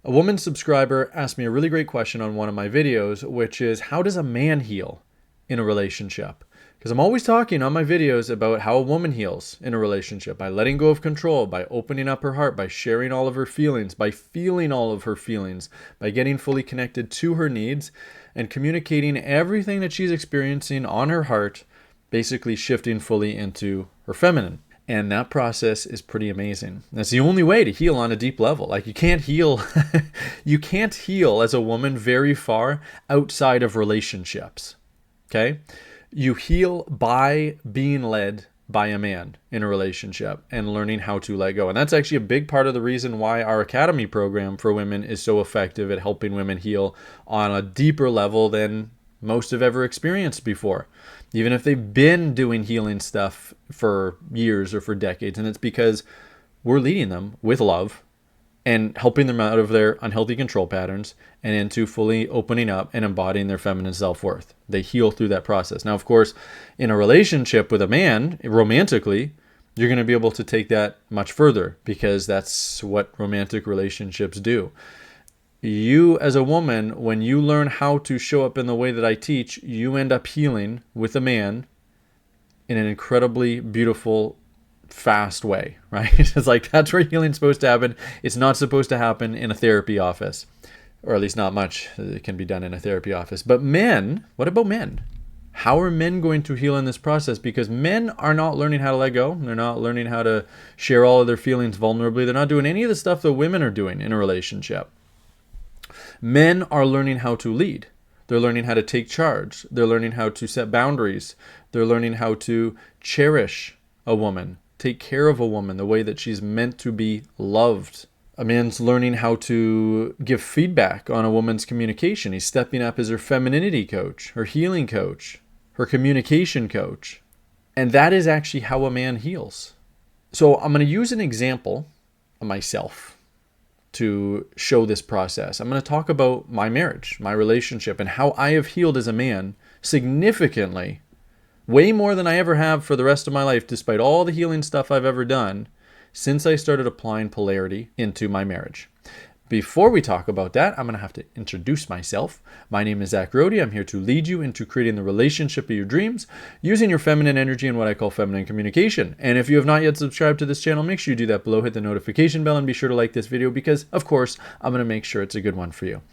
A woman subscriber asked me a really great question on one of my videos, which is, how does a man heal in a relationship? Because I'm always talking on my videos about how a woman heals in a relationship by letting go of control, by opening up her heart, by sharing all of her feelings, by feeling all of her feelings, by getting fully connected to her needs and communicating everything that she's experiencing on her heart, basically shifting fully into her feminine. And that process is pretty amazing. That's the only way to heal on a deep level. Like you can't heal, you can't heal as a woman very far outside of relationships. Okay? You heal by being led by a man in a relationship and learning how to let go. And that's actually a big part of the reason why our Academy program for women is so effective at helping women heal on a deeper level than most have ever experienced before, even if they've been doing healing stuff for years or for decades. And it's because we're leading them with love and helping them out of their unhealthy control patterns and into fully opening up and embodying their feminine self-worth. They heal through that process. Now, of course, in a relationship with a man, romantically, you're going to be able to take that much further because that's what romantic relationships do. You, as a woman, when you learn how to show up in the way that I teach, you end up healing with a man in an incredibly beautiful, fast way, right? It's like that's where healing's supposed to happen. It's not supposed to happen in a therapy office, or at least not much that can be done in a therapy office. But men, what about men? How are men going to heal in this process? Because men are not learning how to let go. They're not learning how to share all of their feelings vulnerably. They're not doing any of the stuff that women are doing in a relationship. Men are learning how to lead. They're learning how to take charge. They're learning how to set boundaries. They're learning how to cherish a woman, take care of a woman the way that she's meant to be loved. A man's learning how to give feedback on a woman's communication. He's stepping up as her femininity coach, her healing coach, her communication coach. And that is actually how a man heals. So I'm going to use an example of myself to show this process. I'm going to talk about my marriage, my relationship, and how I have healed as a man significantly, way more than I ever have for the rest of my life, despite all the healing stuff I've ever done since I started applying polarity into my marriage. Before we talk about that, I'm going to have to introduce myself. My name is Zach Rody. I'm here to lead you into creating the relationship of your dreams using your feminine energy and what I call feminine communication. And if you have not yet subscribed to this channel, make sure you do that below, hit the notification bell, and be sure to like this video because, of course, I'm going to make sure it's a good one for you.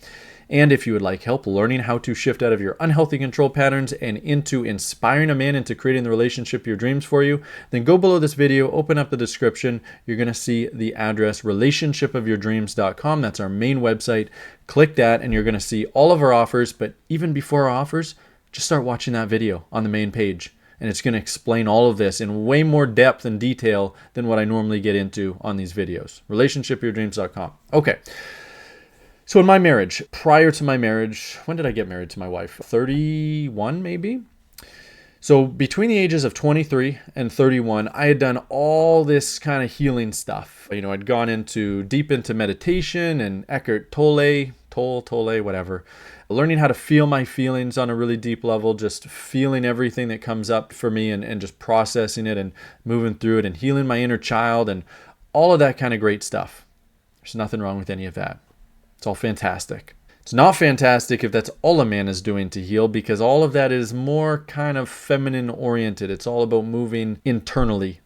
And if you would like help learning how to shift out of your unhealthy control patterns and into inspiring a man into creating the relationship of your dreams for you, then go below this video, open up the description. You're going to see the address relationshipofyourdreams.com. That's our main website. Click that and you're going to see all of our offers. But even before our offers, just start watching that video on the main page. And it's going to explain all of this in way more depth and detail than what I normally get into on these videos. relationshipofyourdreams.com. Okay. So in my marriage, prior to my marriage, when did I get married to my wife? 31 maybe? So between the ages of 23 and 31, I had done all this kind of healing stuff. You know, I'd gone deep into meditation and Eckhart Tolle, whatever. Learning how to feel my feelings on a really deep level, just feeling everything that comes up for me and just processing it and moving through it and healing my inner child and all of that kind of great stuff. There's nothing wrong with any of that. It's all fantastic. It's not fantastic if that's all a man is doing to heal because all of that is more kind of feminine oriented. It's all about moving internally.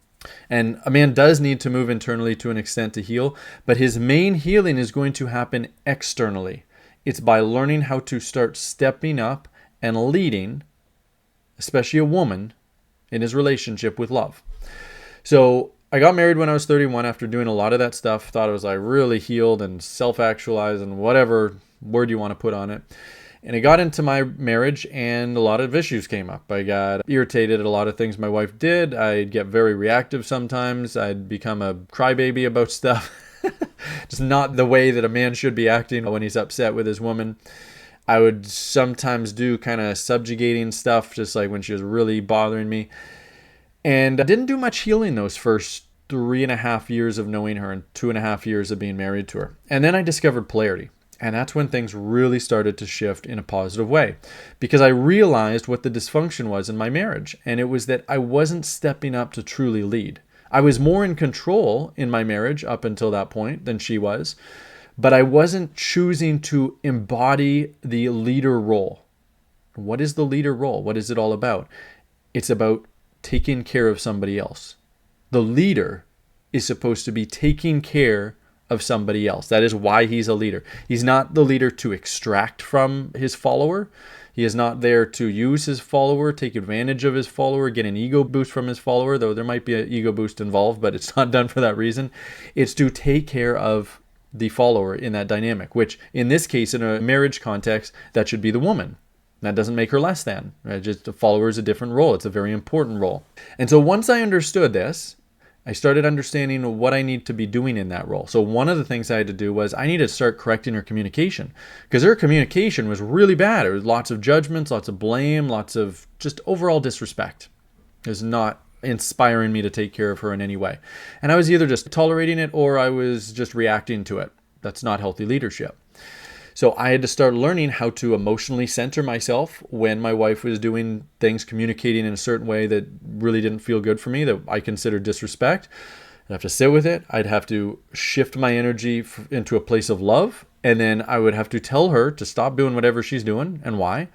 And a man does need to move internally to an extent to heal, but his main healing is going to happen externally. It's by learning how to start stepping up and leading, especially a woman, in his relationship with love. So I got married when I was 31 after doing a lot of that stuff. Thought I was like really healed and self-actualized and whatever word you want to put on it. And I got into my marriage and a lot of issues came up. I got irritated at a lot of things my wife did. I'd get very reactive sometimes. I'd become a crybaby about stuff. Just not the way that a man should be acting when he's upset with his woman. I would sometimes do kind of subjugating stuff, just like when she was really bothering me. And I didn't do much healing those first 3.5 years of knowing her and 2.5 years of being married to her. And then I discovered polarity. And that's when things really started to shift in a positive way because I realized what the dysfunction was in my marriage. And it was that I wasn't stepping up to truly lead. I was more in control in my marriage up until that point than she was. but I wasn't choosing to embody the leader role. What is the leader role? What is it all about? It's about taking care of somebody else. The leader is supposed to be taking care of somebody else. That is why he's a leader. He's not the leader to extract from his follower. He is not there to use his follower, take advantage of his follower, get an ego boost from his follower, though there might be an ego boost involved, but it's not done for that reason. It's to take care of the follower in that dynamic, which in this case, in a marriage context, that should be the woman. That doesn't make her less than, right? Just a follower is a different role. It's a very important role. And so once I understood this, I started understanding what I need to be doing in that role. So one of the things I had to do was I needed to start correcting her communication, because her communication was really bad. There was lots of judgments, lots of blame, lots of just overall disrespect. It was not inspiring me to take care of her in any way. And I was either just tolerating it or I was just reacting to it. That's not healthy leadership. So I had to start learning how to emotionally center myself when my wife was doing things, communicating in a certain way that really didn't feel good for me, that I considered disrespect. I'd have to sit with it. I'd have to shift my energy into a place of love. And then I would have to tell her to stop doing whatever she's doing and why,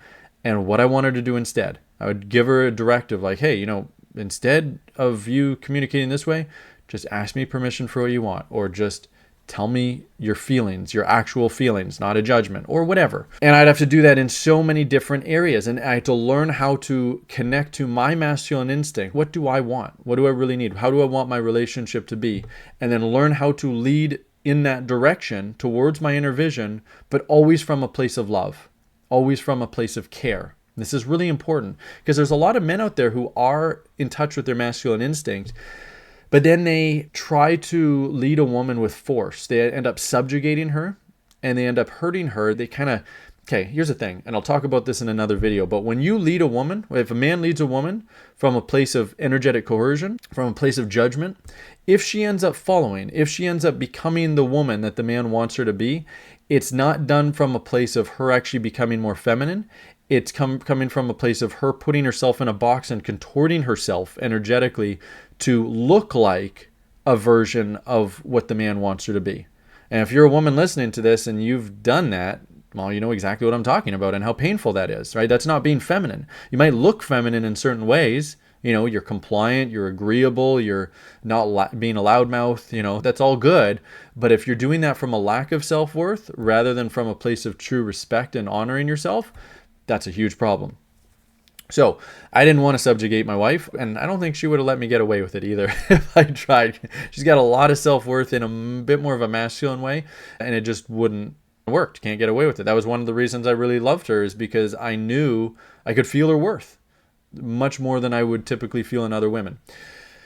and what I want her to do instead. I would give her a directive like, hey, instead of you communicating this way, just ask me permission for what you want, or just tell me your feelings, your actual feelings, not a judgment or whatever. And I'd have to do that in so many different areas. And I had to learn how to connect to my masculine instinct. What do I want? What do I really need? How do I want my relationship to be? And then learn how to lead in that direction towards my inner vision, but always from a place of love, always from a place of care. This is really important because there's a lot of men out there who are in touch with their masculine instinct, but then they try to lead a woman with force. They end up subjugating her and they end up hurting her. Okay, here's the thing, and I'll talk about this in another video, but when you lead a woman, if a man leads a woman from a place of energetic coercion, from a place of judgment, if she ends up following, if she ends up becoming the woman that the man wants her to be, it's not done from a place of her actually becoming more feminine. It's coming from a place of her putting herself in a box and contorting herself energetically to look like a version of what the man wants her to be. And if you're a woman listening to this and you've done that, well, you know exactly what I'm talking about and how painful that is, right? That's not being feminine. You might look feminine in certain ways. You're compliant, you're agreeable, you're not being a loudmouth, that's all good. But if you're doing that from a lack of self-worth rather than from a place of true respect and honoring yourself, that's a huge problem. So I didn't want to subjugate my wife, and I don't think she would have let me get away with it either if I tried. She's got a lot of self-worth in a bit more of a masculine way, and it just wouldn't work. Can't get away with it. That was one of the reasons I really loved her, is because I knew I could feel her worth much more than I would typically feel in other women.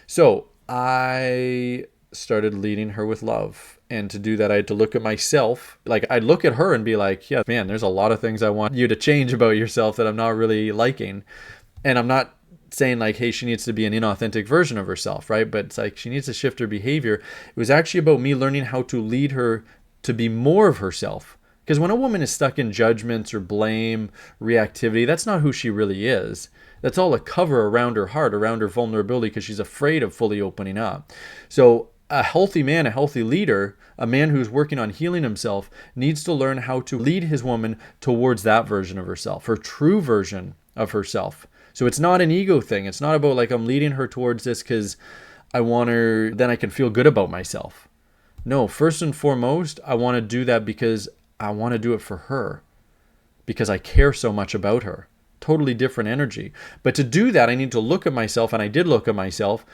So I started leading her with love. And to do that, I had to look at myself. Like, I'd look at her and be like, yeah, man, there's a lot of things I want you to change about yourself that I'm not really liking. And I'm not saying like, hey, she needs to be an inauthentic version of herself, right? But it's like she needs to shift her behavior. It was actually about me learning how to lead her to be more of herself. Because when a woman is stuck in judgments or blame, reactivity, that's not who she really is. That's all a cover around her heart, around her vulnerability, because she's afraid of fully opening up. So a healthy man, a healthy leader, a man who's working on healing himself, needs to learn how to lead his woman towards that version of herself, her true version of herself. So it's not an ego thing. It's not about like I'm leading her towards this because I want her, then I can feel good about myself. No, first and foremost, I want to do that because I want to do it for her, because I care so much about her. Totally different energy. But to do that, I need to look at myself, and I did look at myself.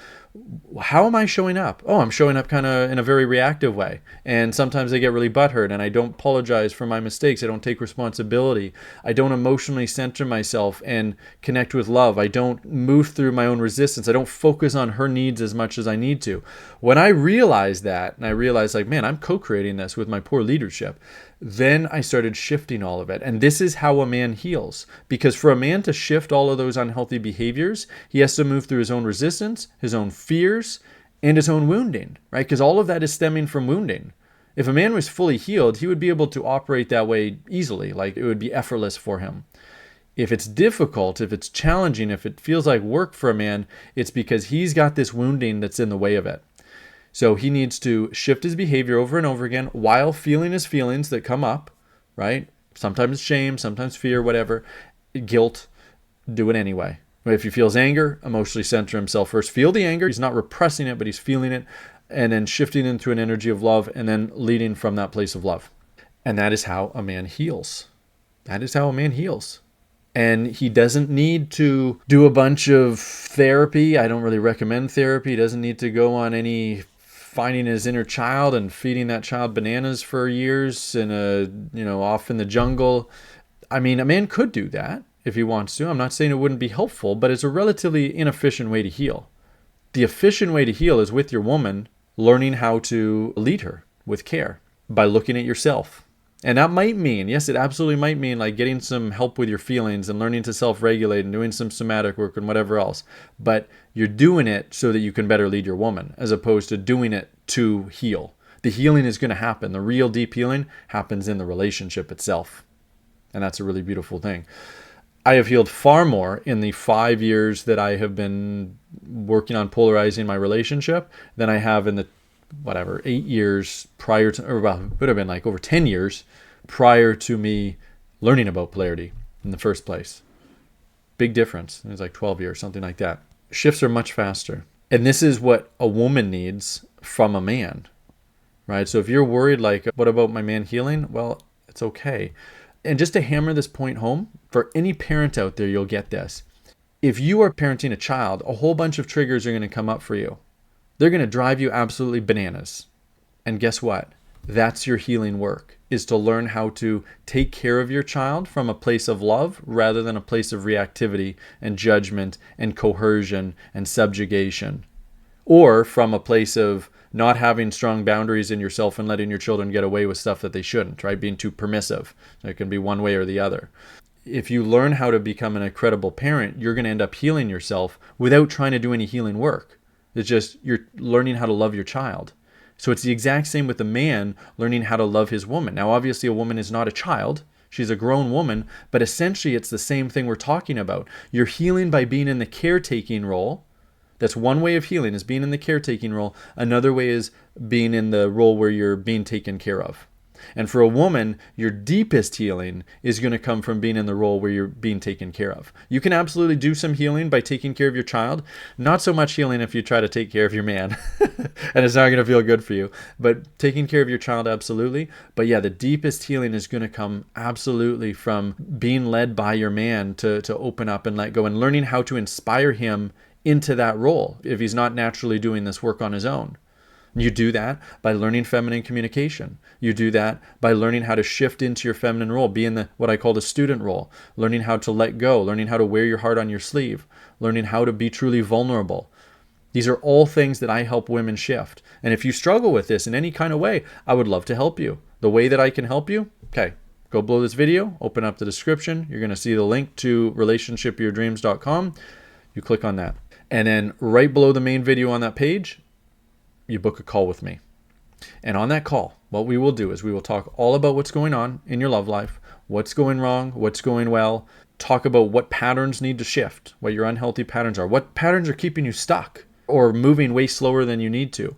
How am I showing up? Oh, I'm showing up kind of in a very reactive way. And sometimes I get really butthurt and I don't apologize for my mistakes. I don't take responsibility. I don't emotionally center myself and connect with love. I don't move through my own resistance. I don't focus on her needs as much as I need to. When I realized that, and I realized like, man, I'm co-creating this with my poor leadership, then I started shifting all of it. And this is how a man heals. Because for a man to shift all of those unhealthy behaviors, he has to move through his own resistance, his own fears, and his own wounding, right? Because all of that is stemming from wounding. If a man was fully healed, he would be able to operate that way easily. Like it would be effortless for him. If it's difficult, if it's challenging, if it feels like work for a man, it's because he's got this wounding that's in the way of it. So he needs to shift his behavior over and over again while feeling his feelings that come up, right? Sometimes shame, sometimes fear, whatever, guilt, do it anyway. If he feels anger, emotionally center himself first. Feel the anger. He's not repressing it, but he's feeling it, and then shifting into an energy of love, and then leading from that place of love. And that is how a man heals. That is how a man heals. And he doesn't need to do a bunch of therapy. I don't really recommend therapy. He doesn't need to go on any finding his inner child and feeding that child bananas for years off in the jungle. I mean, a man could do that if he wants to. I'm not saying it wouldn't be helpful, but it's a relatively inefficient way to heal. The efficient way to heal is with your woman, learning how to lead her with care by looking at yourself. And that might mean, yes, it absolutely might mean like getting some help with your feelings and learning to self-regulate and doing some somatic work and whatever else. But you're doing it so that you can better lead your woman, as opposed to doing it to heal. The healing is going to happen. The real deep healing happens in the relationship itself. And that's a really beautiful thing. I have healed far more in the 5 years that I have been working on polarizing my relationship than I have in the 8 years prior to, or well, it would have been like over 10 years prior to me learning about polarity in the first place. Big difference. It was like 12 years, something like that. Shifts are much faster. And this is what a woman needs from a man, right? So if you're worried, like, what about my man healing? Well, it's okay. And just to hammer this point home, for any parent out there, you'll get this. If you are parenting a child, a whole bunch of triggers are going to come up for you. They're going to drive you absolutely bananas. And guess what? That's your healing work, is to learn how to take care of your child from a place of love rather than a place of reactivity and judgment and coercion and subjugation. Or from a place of not having strong boundaries in yourself and letting your children get away with stuff that they shouldn't, right? Being too permissive. So it can be one way or the other. If you learn how to become an incredible parent, you're going to end up healing yourself without trying to do any healing work. It's just you're learning how to love your child. So it's the exact same with the man learning how to love his woman. Now, obviously, a woman is not a child. She's a grown woman, but essentially it's the same thing we're talking about. You're healing by being in the caretaking role. That's one way of healing, is being in the caretaking role. Another way is being in the role where you're being taken care of. And for a woman, your deepest healing is going to come from being in the role where you're being taken care of. You can absolutely do some healing by taking care of your child. Not so much healing if you try to take care of your man. And it's not going to feel good for you. But taking care of your child, absolutely. But yeah, the deepest healing is going to come absolutely from being led by your man to open up and let go, and learning how to inspire him into that role if he's not naturally doing this work on his own. You do that by learning feminine communication. You do that by learning how to shift into your feminine role, be in the what I call the student role, learning how to let go, learning how to wear your heart on your sleeve, learning how to be truly vulnerable. These are all things that I help women shift. And if you struggle with this in any kind of way, I would love to help you. The way that I can help you, okay, go below this video, open up the description. You're going to see the link to relationshipyourdreams.com. You click on that. And then right below the main video on that page, you book a call with me. And on that call, what we will do is we will talk all about what's going on in your love life, what's going wrong, what's going well, talk about what patterns need to shift, what your unhealthy patterns are, what patterns are keeping you stuck or moving way slower than you need to.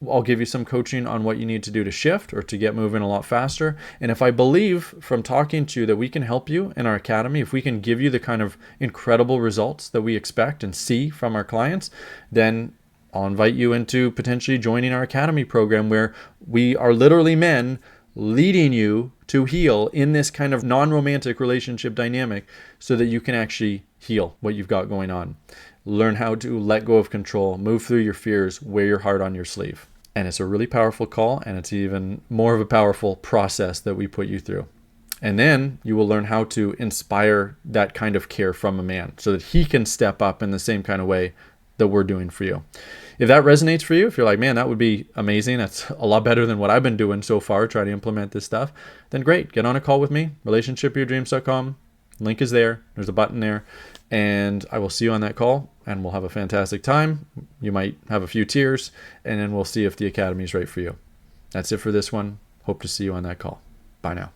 I'll give you some coaching on what you need to do to shift or to get moving a lot faster. And if I believe from talking to you that we can help you in our academy, if we can give you the kind of incredible results that we expect and see from our clients, then I'll invite you into potentially joining our academy program, where we are literally men leading you to heal in this kind of non-romantic relationship dynamic so that you can actually heal what you've got going on. Learn how to let go of control, move through your fears, wear your heart on your sleeve. And it's a really powerful call, and it's even more of a powerful process that we put you through. And then you will learn how to inspire that kind of care from a man so that he can step up in the same kind of way that we're doing for you. If that resonates for you, if you're like, man, that would be amazing, that's a lot better than what I've been doing so far, trying to implement this stuff, then great, get on a call with me, relationshipyourdreams.com. Link is there. There's a button there. And I will see you on that call, and we'll have a fantastic time. You might have a few tears, and then we'll see if the academy is right for you. That's it for this one. Hope to see you on that call. Bye now.